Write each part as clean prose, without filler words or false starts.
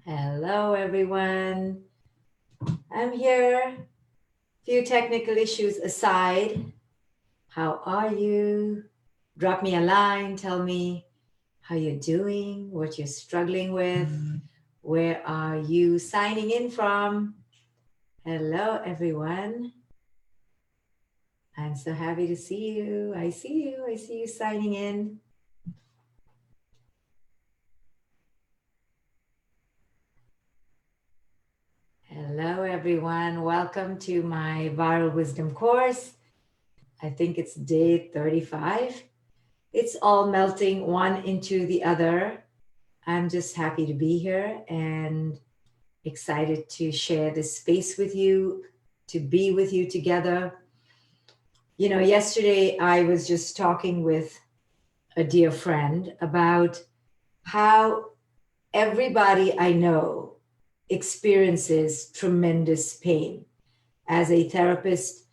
Hello, everyone. I'm here. Few technical issues aside. How are you? Drop me a line. Tell me how you're doing, what you're struggling with. Where are you signing in from? Hello, everyone. I'm so happy to see you. I see you. I see you signing in. Hello, everyone. Welcome to my Viral Wisdom course. I think it's day 35. It's all melting one into the other. I'm just happy to be here and excited to share this space with you, to be with you together. You know, yesterday I was just talking with a dear friend about how everybody I know experiences tremendous pain. As a therapist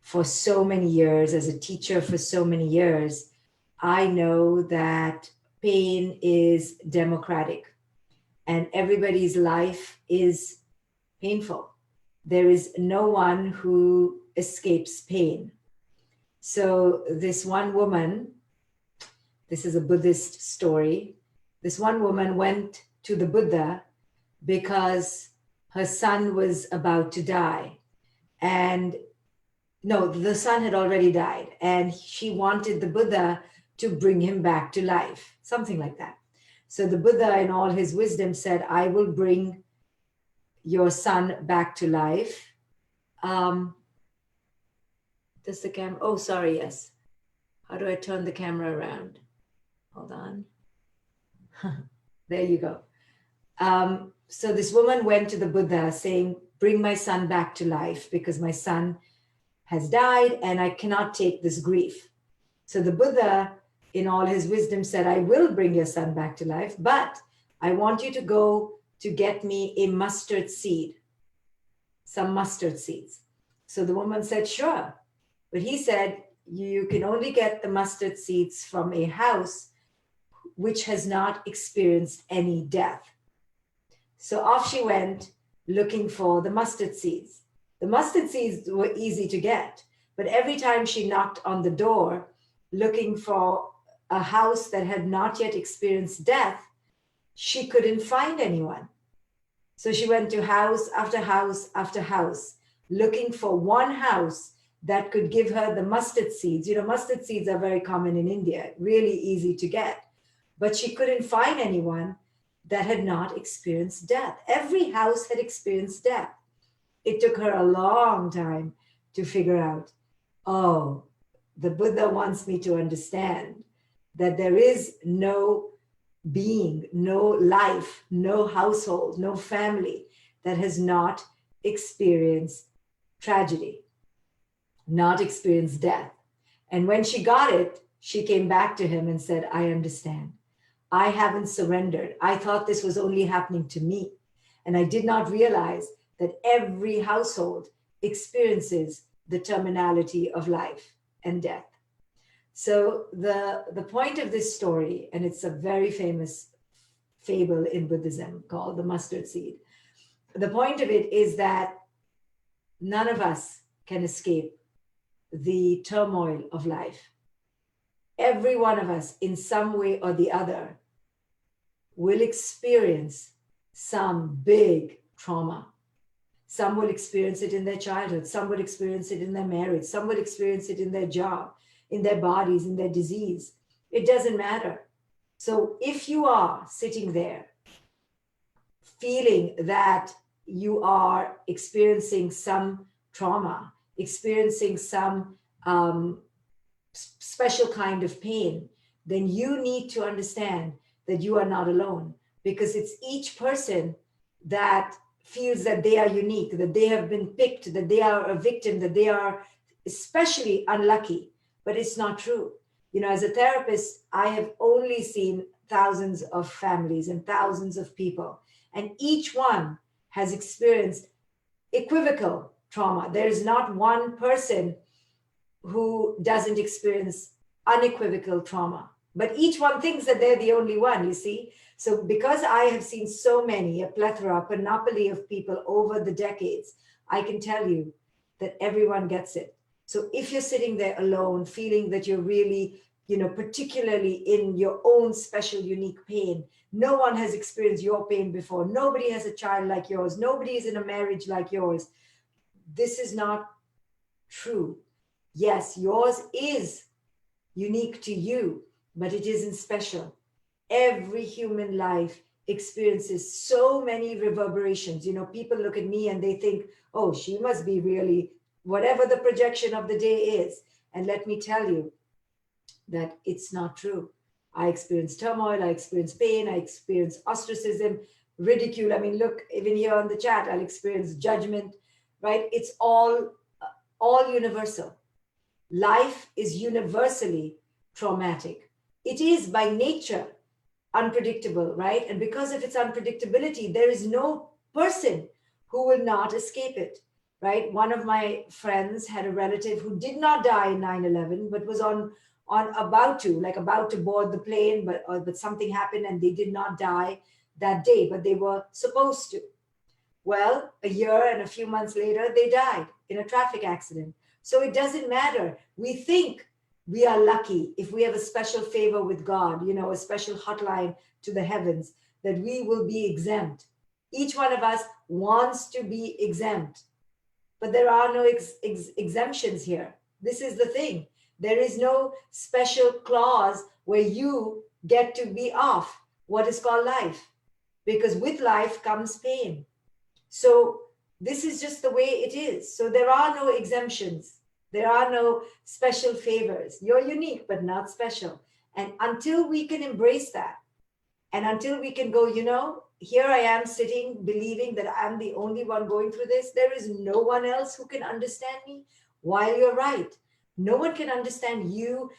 for so many years, as a teacher for so many years, I know that pain is democratic and everybody's life is painful. There is no one who escapes pain. So, this one woman, this is a Buddhist story, this one woman went to the Buddha because her son was about to die. And no, the son had already died, and she wanted the Buddha to bring him back to life, something like that. So the Buddha, in all his wisdom, said, I will bring your son back to life. Does the camera, oh, sorry, yes. How do I turn the camera around? Hold on. There you go. So this woman went to the Buddha saying, bring my son back to life because my son has died and I cannot take this grief. So the Buddha, in all his wisdom, said, I will bring your son back to life, but I want you to go to get me a mustard seed, some mustard seeds. So the woman said, sure. But he said, you can only get the mustard seeds from a house which has not experienced any death. So off she went looking for the mustard seeds. The mustard seeds were easy to get, but every time she knocked on the door looking for a house that had not yet experienced death, she couldn't find anyone. So she went to house after house after house looking for one house that could give her the mustard seeds. You know, mustard seeds are very common in India, really easy to get, but she couldn't find anyone that had not experienced death. Every house had experienced death. It took her a long time to figure out, oh, the Buddha wants me to understand that there is no being, no life, no household, no family that has not experienced tragedy, not experienced death. And when she got it, she came back to him and said, I understand. I haven't surrendered. I thought this was only happening to me. And I did not realize that every household experiences the terminality of life and death. So the point of this story, and it's a very famous fable in Buddhism called the mustard seed. The point of it is that none of us can escape the turmoil of life. Every one of us, in some way or the other, will experience some big trauma. Some will experience it in their childhood. Some will experience it in their marriage. Some will experience it in their job, in their bodies, in their disease. It doesn't matter. So if you are sitting there feeling that you are experiencing some trauma, experiencing some special kind of pain, then you need to understand that you are not alone, because it's each person that feels that they are unique, that they have been picked, that they are a victim, that they are especially unlucky. But it's not true. You know, as a therapist, I have only seen thousands of families and thousands of people, and each one has experienced equivocal trauma. There is not one person who doesn't experience unequivocal trauma. But each one thinks that they're the only one, you see. So because I have seen so many, a plethora, a panoply of people over the decades, I can tell you that everyone gets it. So if you're sitting there alone, feeling that you're really, particularly in your own special, unique pain, no one has experienced your pain before. Nobody has a child like yours. Nobody is in a marriage like yours. This is not true. Yes, yours is unique to you, but it isn't special. Every human life experiences so many reverberations. People look at me and they think, oh, she must be really whatever the projection of the day is. And let me tell you that it's not true. I experience turmoil, I experience pain, I experience ostracism, ridicule. I mean, look, even here on the chat, I'll experience judgment, right? It's all universal. Life is universally traumatic. It is by nature unpredictable, right? And because of its unpredictability, there is no person who will not escape it, right? One of my friends had a relative who did not die in 9/11, but was on about to board the plane, but something happened and they did not die that day, but they were supposed to. Well, a year and a few months later, they died in a traffic accident. So it doesn't matter. We think we are lucky if we have a special favor with God, a special hotline to the heavens, that we will be exempt. Each one of us wants to be exempt, but there are no exemptions here. This is the thing. There is no special clause where you get to be off what is called life, because with life comes pain. So this is just the way it is. So there are no exemptions. There are no special favors. You're unique, but not special. And until we can embrace that, and until we can go, here I am sitting, believing that I'm the only one going through this. There is no one else who can understand me. While you're right, no one can understand you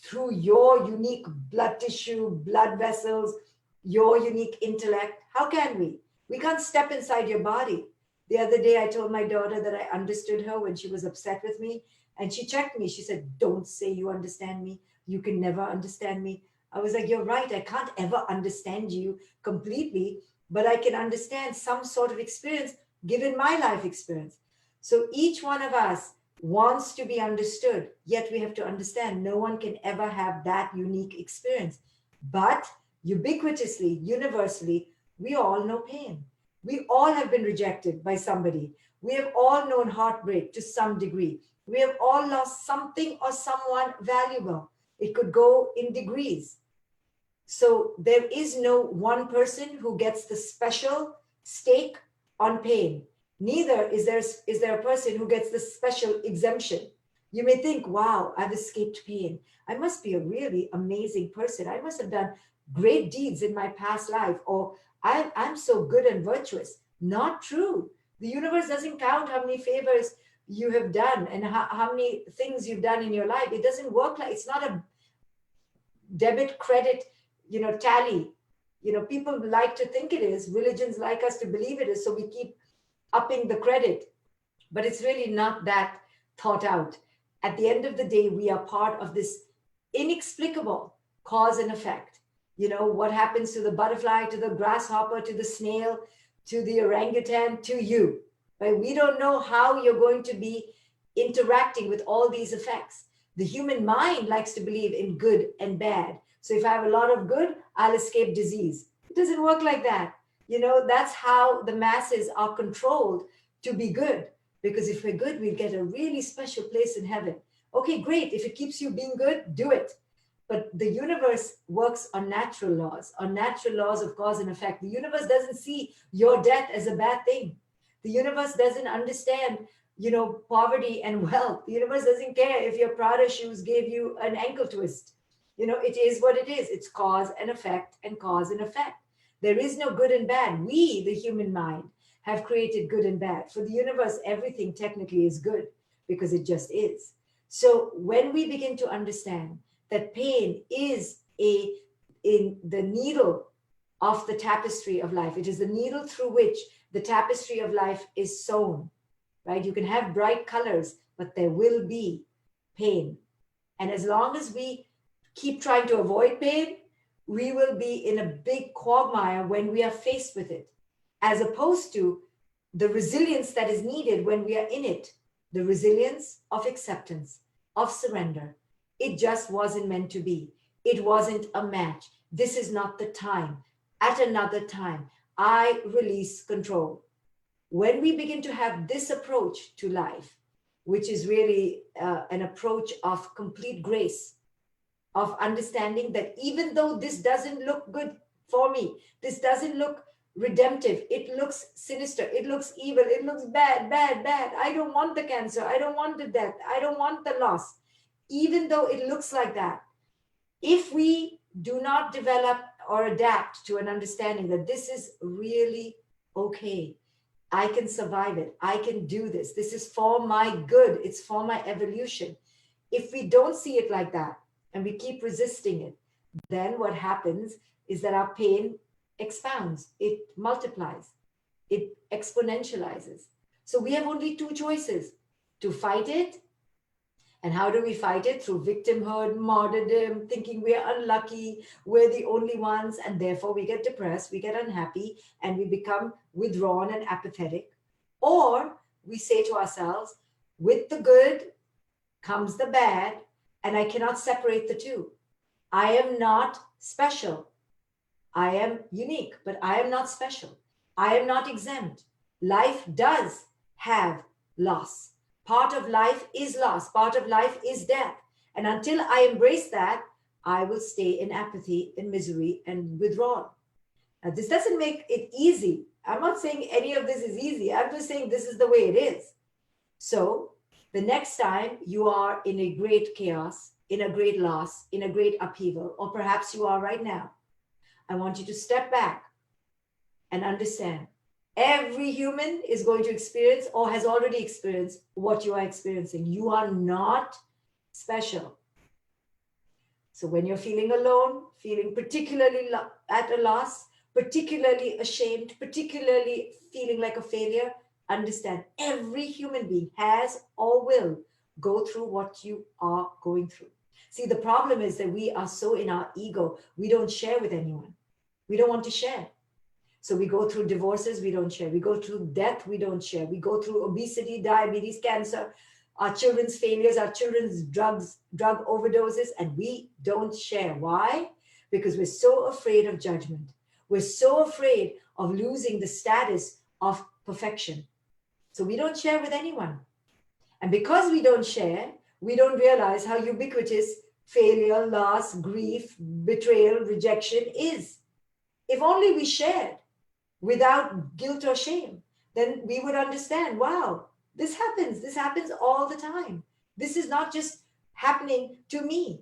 through your unique blood tissue, blood vessels, your unique intellect. How can we? We can't step inside your body. The other day, I told my daughter that I understood her when she was upset with me. And she checked me. She said, don't say you understand me. You can never understand me. I was like, you're right. I can't ever understand you completely, but I can understand some sort of experience given my life experience. So each one of us wants to be understood, yet we have to understand no one can ever have that unique experience. But ubiquitously, universally, we all know pain. We all have been rejected by somebody. We have all known heartbreak to some degree. We have all lost something or someone valuable. It could go in degrees. So there is no one person who gets the special stake on pain. Neither is there a person who gets the special exemption. You may think, wow, I've escaped pain. I must be a really amazing person. I must have done great deeds in my past life, or I'm so good and virtuous. Not true. The universe doesn't count how many favors you have done and how many things you've done in your life. It doesn't work like, it's not a debit credit, tally. People like to think it is. Religions like us to believe it is. So we keep upping the credit, but it's really not that thought out. At the end of the day, we are part of this inexplicable cause and effect. What happens to the butterfly, to the grasshopper, to the snail, to the orangutan, to you, right? We don't know how you're going to be interacting with all these effects. The human mind likes to believe in good and bad. So if I have a lot of good, I'll escape disease. It doesn't work like that. That's how the masses are controlled to be good. Because if we're good, we'll get a really special place in heaven. Okay, great. If it keeps you being good, do it. But the universe works on natural laws of cause and effect. The universe doesn't see your death as a bad thing. The universe doesn't understand, poverty and wealth. The universe doesn't care if your Prada shoes gave you an ankle twist. It is what it is. It's cause and effect and cause and effect. There is no good and bad. We, the human mind, have created good and bad. For the universe, everything technically is good because it just is. So when we begin to understand that pain is in the needle of the tapestry of life, it is the needle through which the tapestry of life is sewn, right? You can have bright colors, but there will be pain. And as long as we keep trying to avoid pain, we will be in a big quagmire when we are faced with it, as opposed to the resilience that is needed when we are in it, the resilience of acceptance, of surrender. It just wasn't meant to be. It wasn't a match. This is not the time. At another time, I release control. When we begin to have this approach to life, which is really an approach of complete grace, of understanding that even though this doesn't look good for me, this doesn't look redemptive, it looks sinister, it looks evil, it looks bad, bad, bad. I don't want the cancer, I don't want the death, I don't want the loss. Even though it looks like that, if we do not develop or adapt to an understanding that this is really okay, I can survive it, I can do this, this is for my good, it's for my evolution. If we don't see it like that and we keep resisting it, then what happens is that our pain expounds, it multiplies, it exponentializes. So we have only two choices: to fight it. And how do we fight it? Through victimhood, martyrdom, thinking we are unlucky, we're the only ones, and therefore we get depressed, we get unhappy, and we become withdrawn and apathetic. Or we say to ourselves, with the good comes the bad, and I cannot separate the two. I am not special. I am unique, but I am not special. I am not exempt. Life does have loss. Part of life is loss. Part of life is death. And until I embrace that, I will stay in apathy, in misery, and withdrawal. Now, this doesn't make it easy. I'm not saying any of this is easy. I'm just saying this is the way it is. So the next time you are in a great chaos, in a great loss, in a great upheaval, or perhaps you are right now, I want you to step back and understand every human is going to experience or has already experienced what you are experiencing. You are not special. So when you're feeling alone, feeling particularly at a loss, particularly ashamed, particularly feeling like a failure, understand every human being has or will go through what you are going through. See, the problem is that we are so in our ego, we don't share with anyone. We don't want to share. So we go through divorces, we don't share. We go through death, we don't share. We go through obesity, diabetes, cancer, our children's failures, our children's drug overdoses, and we don't share. Why? Because we're so afraid of judgment. We're so afraid of losing the status of perfection. So we don't share with anyone. And because we don't share, we don't realize how ubiquitous failure, loss, grief, betrayal, rejection is. If only we shared without guilt or shame, then we would understand, wow, this happens all the time. This is not just happening to me.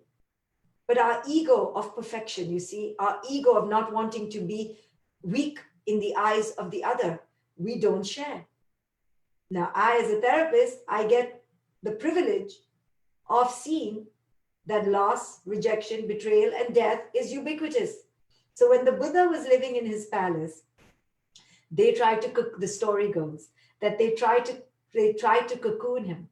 But our ego of perfection, you see, our ego of not wanting to be weak in the eyes of the other, we don't share. Now, I, as a therapist, I get the privilege of seeing that loss, rejection, betrayal, and death is ubiquitous. So when the Buddha was living in his palace, they tried to cook, the story goes, that they tried to cocoon him.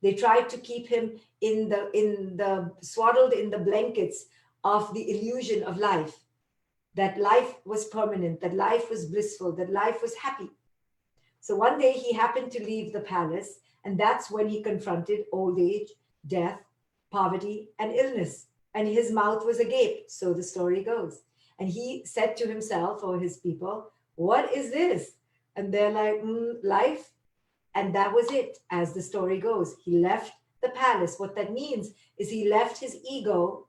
They tried to keep him in the swaddled in the blankets of the illusion of life, that life was permanent, that life was blissful, that life was happy. So one day he happened to leave the palace, and that's when he confronted old age, death, poverty, and illness. And his mouth was agape, so the story goes. And he said to himself or his people, what is this? And they're like, life. And that was it, as the story goes. He left the palace. What that means is he left his ego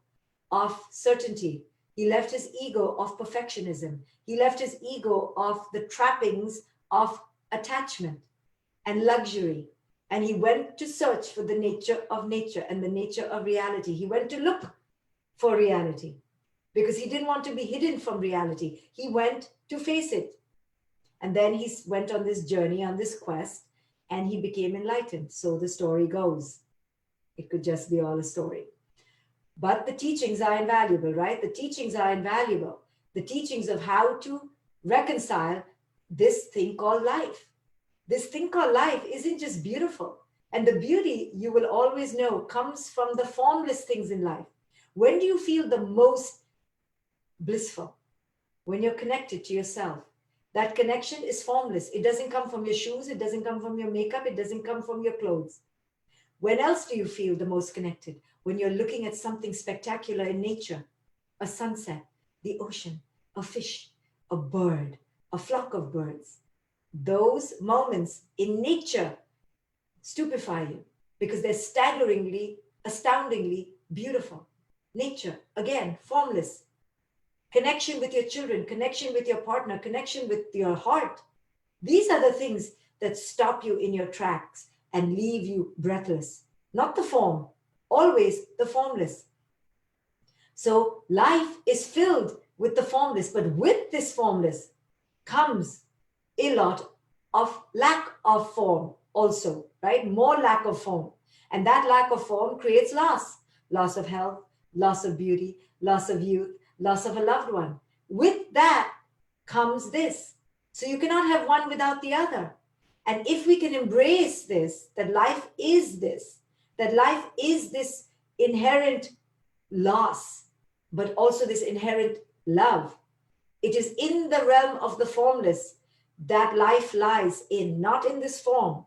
of certainty. He left his ego of perfectionism. He left his ego of the trappings of attachment and luxury. And he went to search for the nature of nature and the nature of reality. He went to look for reality because he didn't want to be hidden from reality. He went to face it. And then he went on this journey, on this quest, and he became enlightened. So the story goes. It could just be all a story. But the teachings are invaluable, right? The teachings are invaluable. The teachings of how to reconcile this thing called life. This thing called life isn't just beautiful. And the beauty, you will always know, comes from the formless things in life. When do you feel the most blissful? When you're connected to yourself. That connection is formless. It doesn't come from your shoes. It doesn't come from your makeup. It doesn't come from your clothes. When else do you feel the most connected? When you're looking at something spectacular in nature, a sunset, the ocean, a fish, a bird, a flock of birds. Those moments in nature stupefy you because they're staggeringly, astoundingly beautiful. Nature, again, formless. Connection with your children, connection with your partner, connection with your heart. These are the things that stop you in your tracks and leave you breathless. Not the form, always the formless. So life is filled with the formless, but with this formless comes a lot of lack of form also, right? More lack of form. And that lack of form creates loss of health, loss of beauty, loss of youth, loss of a loved one. With that comes this. So you cannot have one without the other. And if we can embrace this, that life is this inherent loss, but also this inherent love. It is in the realm of the formless that life lies in, not in this form.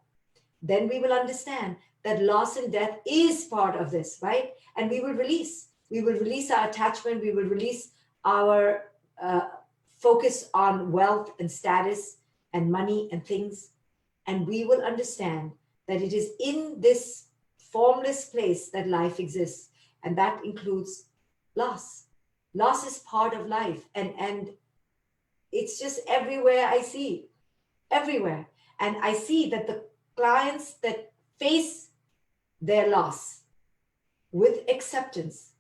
Then we will understand that loss and death is part of this, right? And we will release our attachment. We will release our focus on wealth and status and money and things. And we will understand that it is in this formless place that life exists. And that includes loss. Loss is part of life. And it's just everywhere I see, everywhere. And I see that the clients that face their loss with acceptance,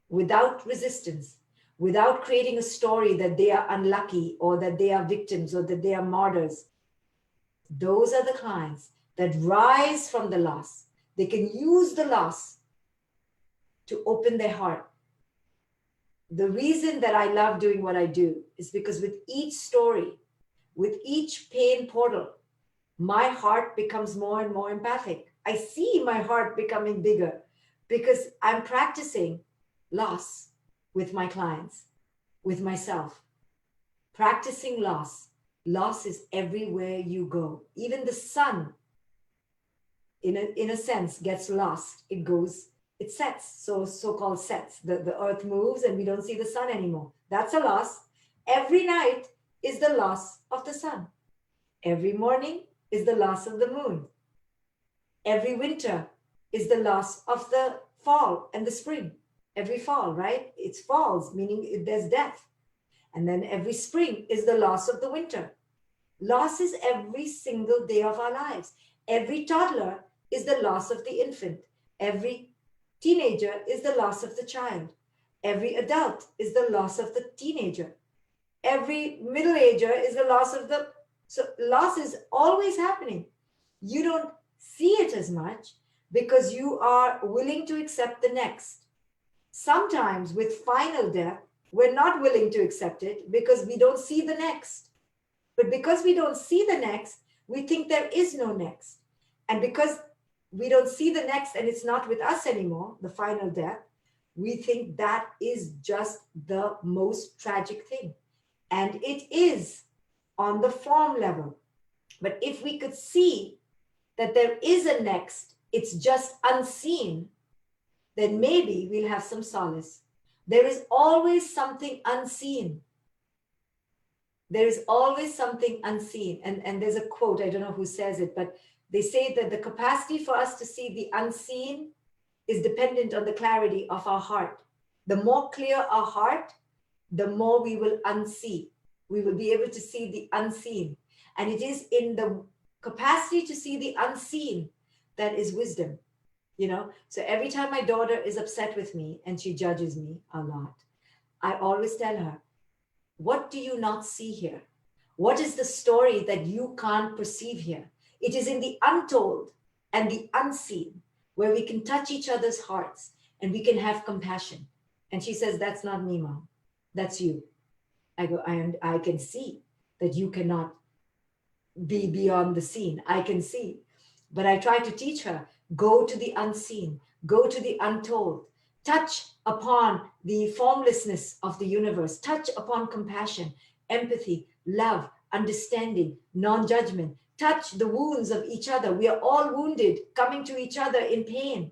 without resistance, without creating a story that they are unlucky or that they are victims or that they are martyrs, those are the clients that rise from the loss. They can use the loss to open their heart. The reason that I love doing what I do is because with each story, with each pain portal, my heart becomes more and more empathic. I see my heart becoming bigger because I'm practicing loss with my clients, with myself. Practicing loss. Loss is everywhere you go. Even the sun, in a sense, gets lost. It sets, so-called sets. The earth moves and we don't see the sun anymore. That's a loss. Every night is the loss of the sun. Every morning is the loss of the moon. Every winter is the loss of the fall and the spring. Every fall, right? It's falls, meaning there's death. And then every spring is the loss of the winter. Loss is every single day of our lives. Every toddler is the loss of the infant. Every teenager is the loss of the child. Every adult is the loss of the teenager. Every middle-ager is the loss of the... So loss is always happening. You don't see it as much because you are willing to accept the next. Sometimes with final death, we're not willing to accept it because we don't see the next. But because we don't see the next, we think there is no next. And because we don't see the next and it's not with us anymore, the final death, we think that is just the most tragic thing. And it is on the form level. But if we could see that there is a next, it's just unseen, then maybe we'll have some solace. There is always something unseen. There is always something unseen. And there's a quote, I don't know who says it, but they say that the capacity for us to see the unseen is dependent on the clarity of our heart. The more clear our heart, the more we will unsee. We will be able to see the unseen. And it is in the capacity to see the unseen that is wisdom. You know, so every time my daughter is upset with me and she judges me a lot, I always tell her, what do you not see here? What is the story that you can't perceive here? It is in the untold and the unseen where we can touch each other's hearts and we can have compassion. And she says, that's not me, Mom. That's you. I go, I can see that you cannot be beyond the seen. I can see. But I try to teach her, go to the unseen, go to the untold, touch upon the formlessness of the universe, touch upon compassion, empathy, love, understanding, non-judgment, touch the wounds of each other. We are all wounded, coming to each other in pain.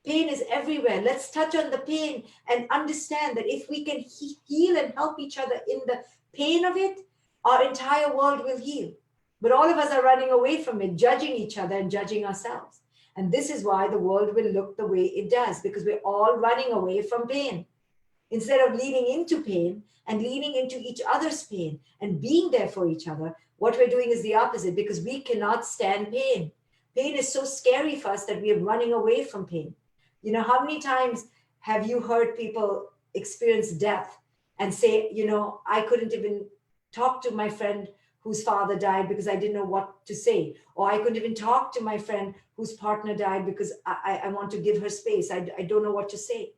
Pain is everywhere. Let's touch on the pain and understand that if we can heal and help each other in the pain of it, our entire world will heal. But all of us are running away from it, judging each other and judging ourselves. And this is why the world will look the way it does, because we're all running away from pain. Instead of leaning into pain and leaning into each other's pain and being there for each other, what we're doing is the opposite, because we cannot stand pain. Pain is so scary for us that we are running away from pain. You know, how many times have you heard people experience death and say, you know, I couldn't even talk to my friend whose father died because I didn't know what to say. Or I couldn't even talk to my friend whose partner died because I want to give her space. I don't know what to say.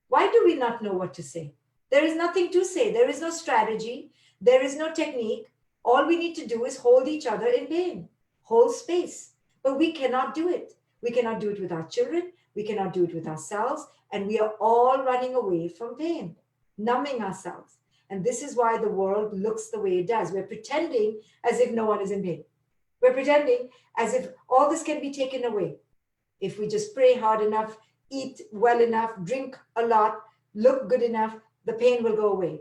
Why do we not know what to say? There is nothing to say. There is no strategy. There is no technique. All we need to do is hold each other in pain, hold space. But we cannot do it. We cannot do it with our children. We cannot do it with ourselves. And we are all running away from pain, numbing ourselves. And this is why the world looks the way it does. We're pretending as if no one is in pain. We're pretending as if all this can be taken away. If we just pray hard enough, eat well enough, drink a lot, look good enough, the pain will go away.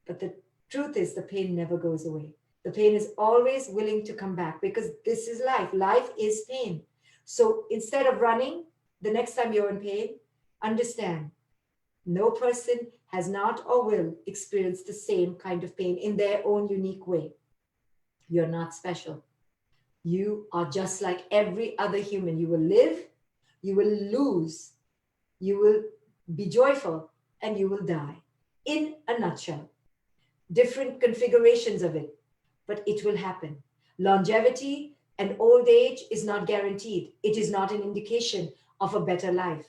But the truth is the pain never goes away. The pain is always willing to come back, because this is life. Life is pain. So instead of running, the next time you're in pain, understand no person has not or will experience the same kind of pain in their own unique way. You're not special. You are just like every other human. You will live, you will lose, you will be joyful, and you will die. In a nutshell, different configurations of it, but it will happen. Longevity and old age is not guaranteed. It is not an indication of a better life.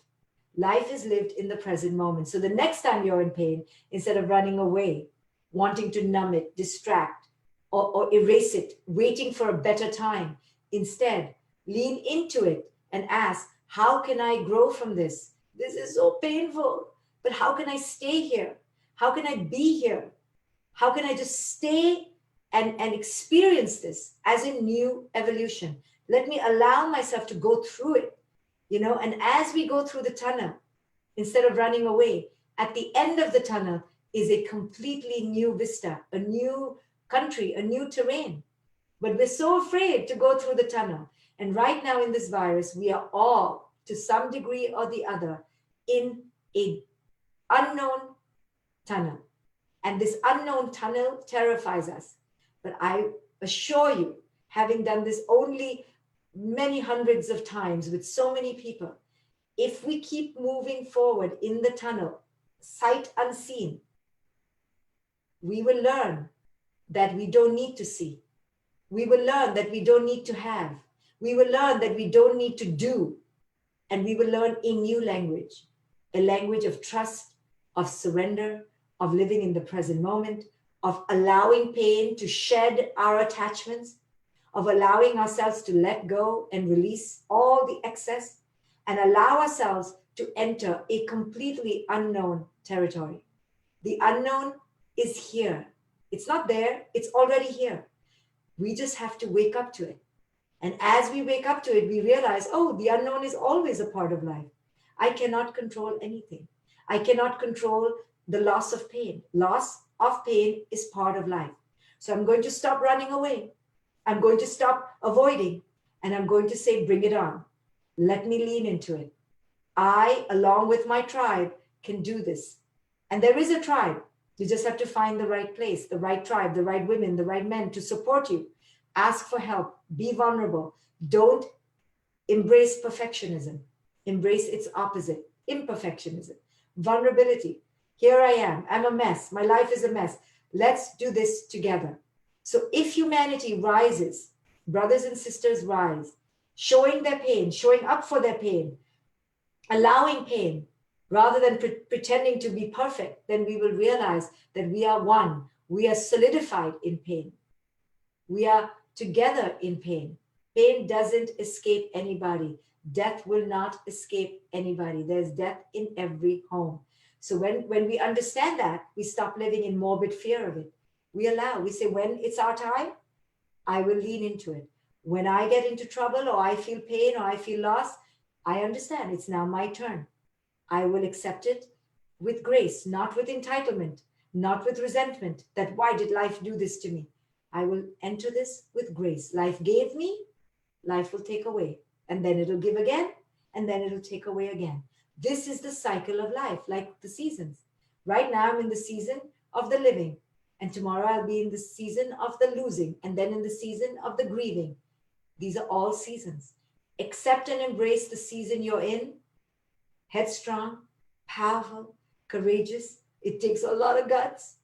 Life is lived in the present moment. So the next time you're in pain, instead of running away, wanting to numb it, distract, or erase it, waiting for a better time, instead, lean into it and ask, how can I grow from this? This is so painful, but how can I stay here? How can I be here? How can I just stay and experience this as a new evolution? Let me allow myself to go through it, you know, and as we go through the tunnel, instead of running away, at the end of the tunnel is a completely new vista, a new country, a new terrain. But we're so afraid to go through the tunnel. And right now in this virus, we are all, to some degree or the other, in an unknown tunnel. And this unknown tunnel terrifies us. But I assure you, having done this only many hundreds of times with so many people, if we keep moving forward in the tunnel, sight unseen, we will learn that we don't need to see. We will learn that we don't need to have. We will learn that we don't need to do. And we will learn a new language, a language of trust, of surrender, of living in the present moment, of allowing pain to shed our attachments, of allowing ourselves to let go and release all the excess, and allow ourselves to enter a completely unknown territory. The unknown is here. It's not there, it's already here. We just have to wake up to it. And as we wake up to it, we realize, oh, the unknown is always a part of life. I cannot control anything. I cannot control the loss of pain. Loss of pain is part of life. So I'm going to stop running away. I'm going to stop avoiding. And I'm going to say, bring it on. Let me lean into it. I, along with my tribe, can do this. And there is a tribe. You just have to find the right place, the right tribe, the right women, the right men to support you. Ask for help. Be vulnerable. Don't embrace perfectionism. Embrace its opposite, imperfectionism, vulnerability. Here I am. I'm a mess. My life is a mess. Let's do this together. So if humanity rises, brothers and sisters rise, showing their pain, showing up for their pain, allowing pain, rather than pretending to be perfect, then we will realize that we are one. We are solidified in pain. We are together in pain. Pain doesn't escape anybody. Death will not escape anybody. There's death in every home. So when we understand that, we stop living in morbid fear of it. We say, when it's our time, I will lean into it. When I get into trouble or I feel pain or I feel loss, I understand it's now my turn. I will accept it with grace, not with entitlement, not with resentment that why did life do this to me? I will enter this with grace. Life gave me, life will take away. And then it'll give again, and then it'll take away again. This is the cycle of life, like the seasons. Right now, I'm in the season of the living, and tomorrow I'll be in the season of the losing, and then in the season of the grieving. These are all seasons. Accept and embrace the season you're in. Headstrong, powerful, courageous. It takes a lot of guts.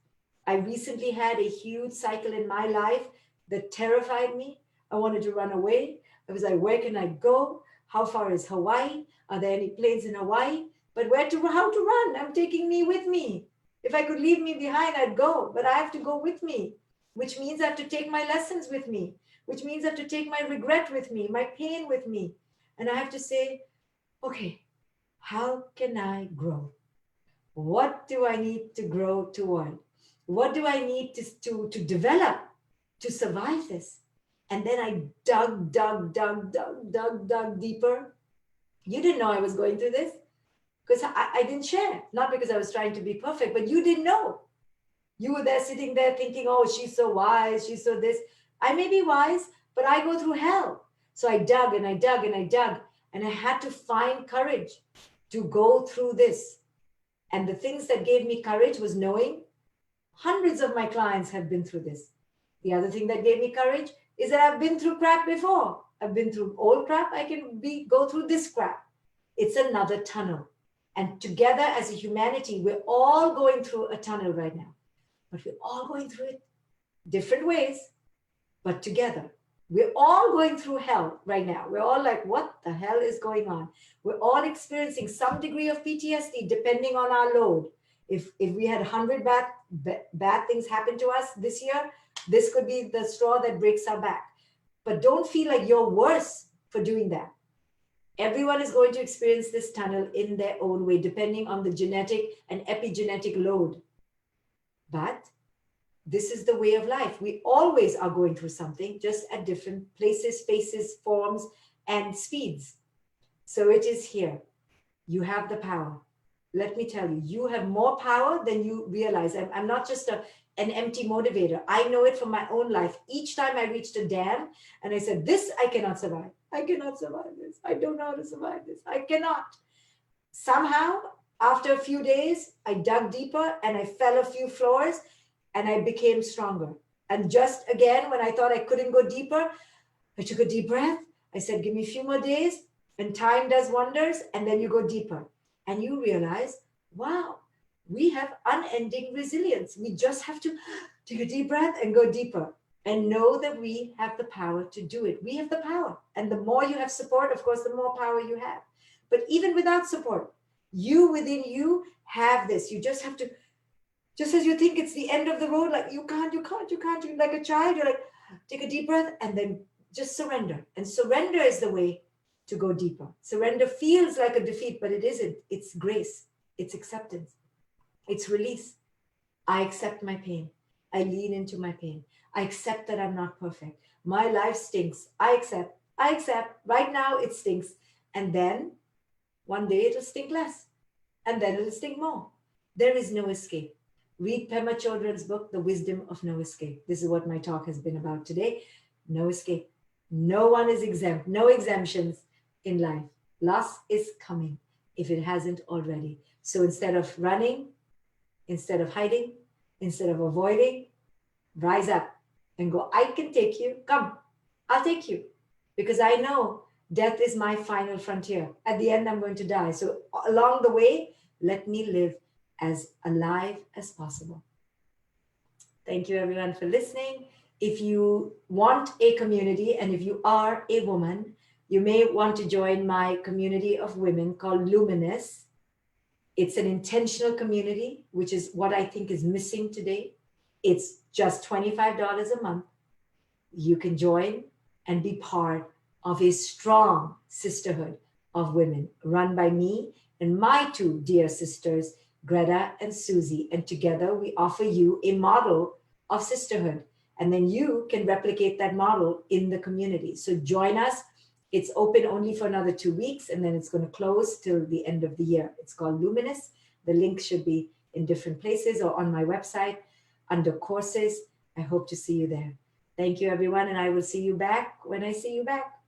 I recently had a huge cycle in my life that terrified me. I wanted to run away. I was like, where can I go? How far is Hawaii? Are there any planes in Hawaii? But how to run? I'm taking me with me. If I could leave me behind, I'd go, but I have to go with me, which means I have to take my lessons with me, which means I have to take my regret with me, my pain with me. And I have to say, okay, how can I grow? What do I need to grow toward? What do I need to develop to survive this? And then I dug deeper. You didn't know I was going through this because I didn't share. Not because I was trying to be perfect, but you didn't know. You were there sitting there thinking, oh, she's so wise, she's so this. I may be wise, but I go through hell. So I dug and I dug and I dug. And I had to find courage to go through this. And the things that gave me courage was knowing hundreds of my clients have been through this. The other thing that gave me courage is that I've been through crap before. I've been through old crap. I can go through this crap. It's another tunnel. And together as a humanity, we're all going through a tunnel right now. But we're all going through it different ways, but together. We're all going through hell right now. We're all like, what the hell is going on? We're all experiencing some degree of PTSD depending on our load. If we had 100 bad things happen to us this year, this could be the straw that breaks our back. But don't feel like you're worse for doing that. Everyone is going to experience this tunnel in their own way, depending on the genetic and epigenetic load. But this is the way of life. We always are going through something, just at different places, spaces, forms, and speeds. So it is here. You have the power. Let me tell you, you have more power than you realize. I'm not just an empty motivator. I know it from my own life. Each time I reached a dam and I said, this I cannot survive. I cannot survive this. I don't know how to survive this. I cannot. Somehow, after a few days, I dug deeper and I fell a few floors and I became stronger. And just again, when I thought I couldn't go deeper, I took a deep breath. I said, give me a few more days and time does wonders. And then you go deeper and you realize, wow, we have unending resilience. We just have to take a deep breath and go deeper and know that we have the power to do it. We have the power. And the more you have support, of course, the more power you have. But even without support, you within you have this. You just have to, just as you think it's the end of the road, like you can't, you're like a child, you're like, take a deep breath and then just surrender. And surrender is the way to go deeper. Surrender feels like a defeat, but it isn't. It's grace. It's acceptance. It's release. I accept my pain. I lean into my pain. I accept that I'm not perfect. My life stinks. I accept. Right now it stinks. And then one day it'll stink less. And then it'll stink more. There is no escape. Read Pema Chodron's book, The Wisdom of No Escape. This is what my talk has been about today. No escape. No one is exempt. No exemptions in life. Loss is coming if it hasn't already. So instead of running, instead of hiding, instead of avoiding, rise up and go, I can take you. Come, I'll take you. Because I know death is my final frontier. At the end, I'm going to die. So along the way, let me live as alive as possible. Thank you everyone for listening. If you want a community and if you are a woman, you may want to join my community of women called Luminous. It's an intentional community, which is what I think is missing today. It's just $25 a month. You can join and be part of a strong sisterhood of women, run by me and my two dear sisters, Greta and Susie. And together we offer you a model of sisterhood. And then you can replicate that model in the community. So join us. It's open only for another 2 weeks, and then it's going to close till the end of the year. It's called Luminous. The link should be in different places or on my website under courses. I hope to see you there. Thank you, everyone, and I will see you back when I see you back.